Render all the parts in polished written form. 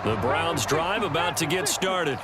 The Browns drive about to get started.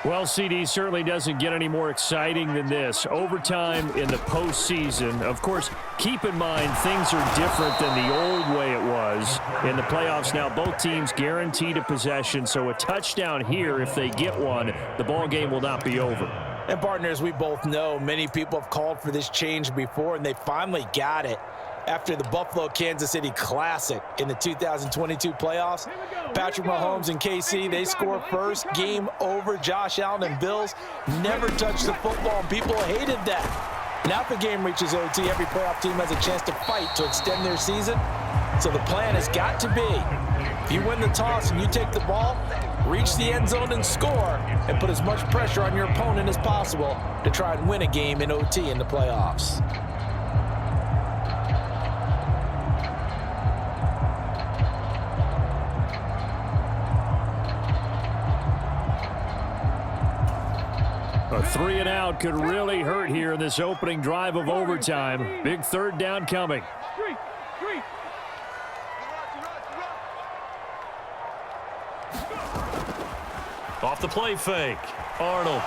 Well, CD certainly doesn't get any more exciting than this. Overtime in the postseason. Of course, keep in mind things are different than the old way it was. In the playoffs now, both teams guaranteed a possession, so a touchdown here, if they get one, the ball game will not be over. And partners, we both know many people have called for this change before, and they finally got it. After the Buffalo-Kansas City Classic in the 2022 playoffs, Patrick Mahomes and KC, they score first, game over. Josh Allen and Bills never touched the football, and people hated that. Now if the game reaches OT, every playoff team has a chance to fight to extend their season. So the plan has got to be, if you win the toss and you take the ball, reach the end zone and score, and put as much pressure on your opponent as possible to try and win a game in OT in the playoffs. A 3 and out could really hurt here in this opening drive of overtime. Big third down coming. Off the play fake. Arnold.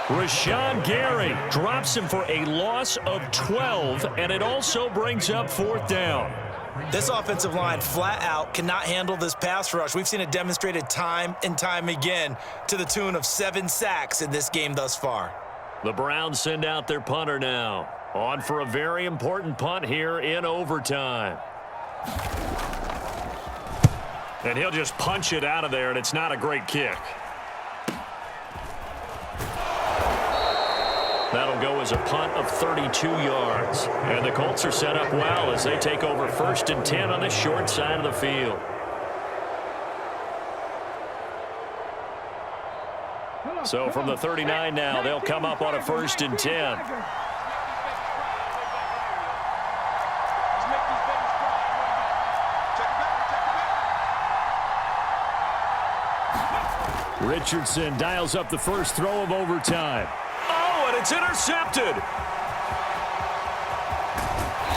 Rashawn Gary drops him for a loss of 12, and it also brings up fourth down. This offensive line flat out cannot handle this pass rush. We've seen it demonstrated time and time again to the tune of 7 sacks in this game thus far. The Browns send out their punter now. On for a very important punt here in overtime. And he'll just punch it out of there, and it's not a great kick. That'll go as a punt of 32 yards. And the Colts are set up well as they take over 1st and 10 on the short side of the field. So from the 39 now, they'll come up on a 1st and 10. Richardson dials up the first throw of overtime. And it's intercepted.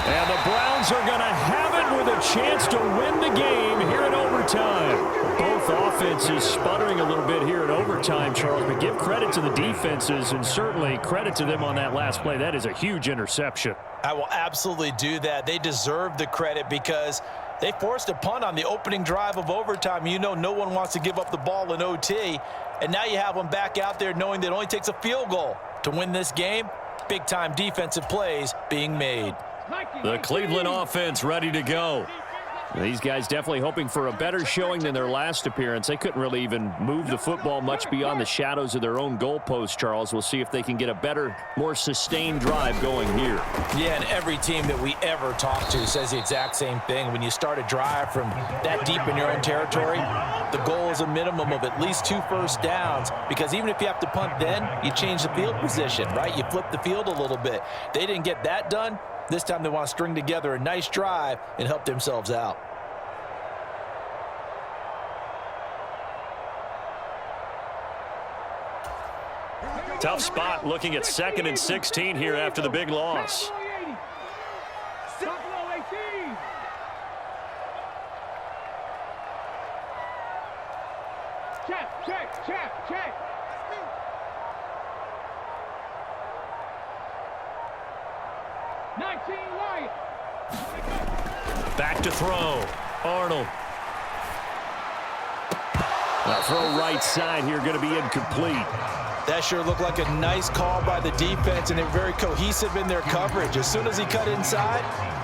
And the Browns are going to have it with a chance to win the game here in overtime. Both offenses sputtering a little bit here in overtime, Charles, but give credit to the defenses and certainly credit to them on that last play. That is a huge interception. I will absolutely do that. They deserve the credit because they forced a punt on the opening drive of overtime. You know no one wants to give up the ball in OT. And now you have them back out there knowing that it only takes a field goal to win this game. Big-time defensive plays being made. The Cleveland offense ready to go. These guys definitely hoping for a better showing than their last appearance. They couldn't really even move the football much beyond the shadows of their own goalpost, Charles. We'll see if they can get a better, more sustained drive going here. Yeah, and every team that we ever talk to says the exact same thing. When you start a drive from that deep in your own territory, the goal is a minimum of at least 2 first downs, because even if you have to punt then, you change the field position, right? You flip the field a little bit. They didn't get that done. This time they want to string together a nice drive and help themselves out. Tough spot looking at 2nd and 16 here after the big loss. Check. Back to throw. Arnold. Now throw right side here, going to be incomplete. That sure looked like a nice call by the defense, and they're very cohesive in their coverage. As soon as he cut inside,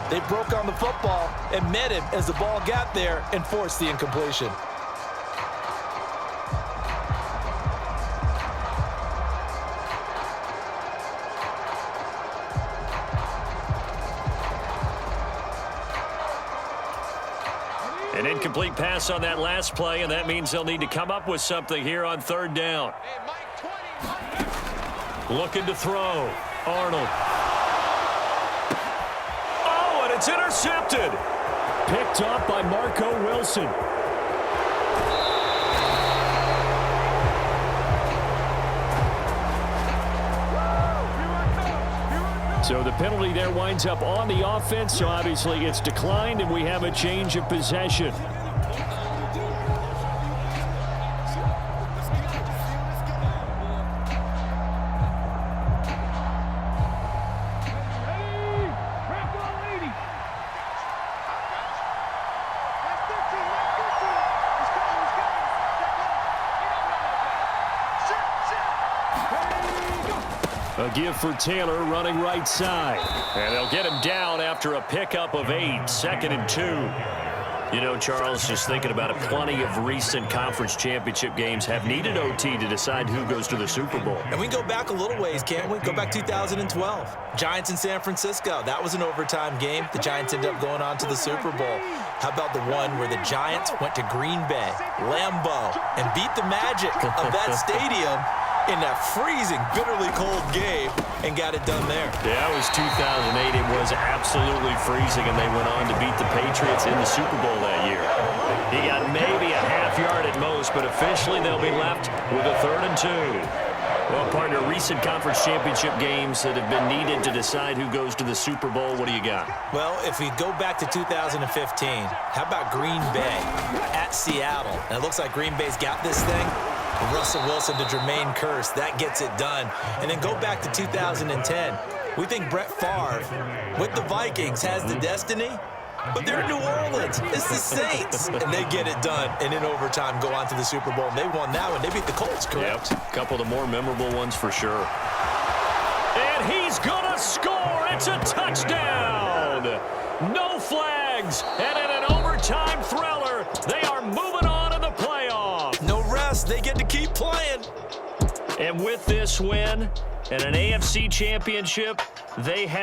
they broke on the football and met him as the ball got there and forced the incompletion. An incomplete pass on that last play, and that means they'll need to come up with something here on 3rd down. Looking to throw. Arnold. Oh, and it's intercepted. Picked off by Marco Wilson. So the penalty there winds up on the offense, so obviously it's declined, and we have a change of possession. give for Taylor running right side. And they'll get him down after a pickup of 8, 2nd and 2. You know, Charles, just thinking about it, plenty of recent conference championship games have needed OT to decide who goes to the Super Bowl. And we can go back a little ways, can't we? Go back 2012. Giants in San Francisco. That was an overtime game. The Giants ended up going on to the Super Bowl. How about the one where the Giants went to Green Bay, Lambeau, and beat the Magic of that stadium in that freezing, bitterly cold game and got it done there. Yeah, it was 2008. It was absolutely freezing, and they went on to beat the Patriots in the Super Bowl that year. He got maybe a half yard at most, but officially they'll be left with a 3rd and 2. Well, partner, recent conference championship games that have been needed to decide who goes to the Super Bowl, what do you got? Well, if we go back to 2015, how about Green Bay at Seattle? And it looks like Green Bay's got this thing. Russell Wilson to Jermaine Kearse, that gets it done. And then go back to 2010. We think Brett Favre with the Vikings has the destiny, but they're in New Orleans. It's the Saints, and they get it done. And in overtime, go on to the Super Bowl. And they won that one. They beat the Colts, correct? Yep, a couple of the more memorable ones for sure. And he's going to score. It's a touchdown. No flags. And in an overtime thriller, they are moving on in the playoffs. No rest. They get to keep playing. And with this win and an AFC championship, they have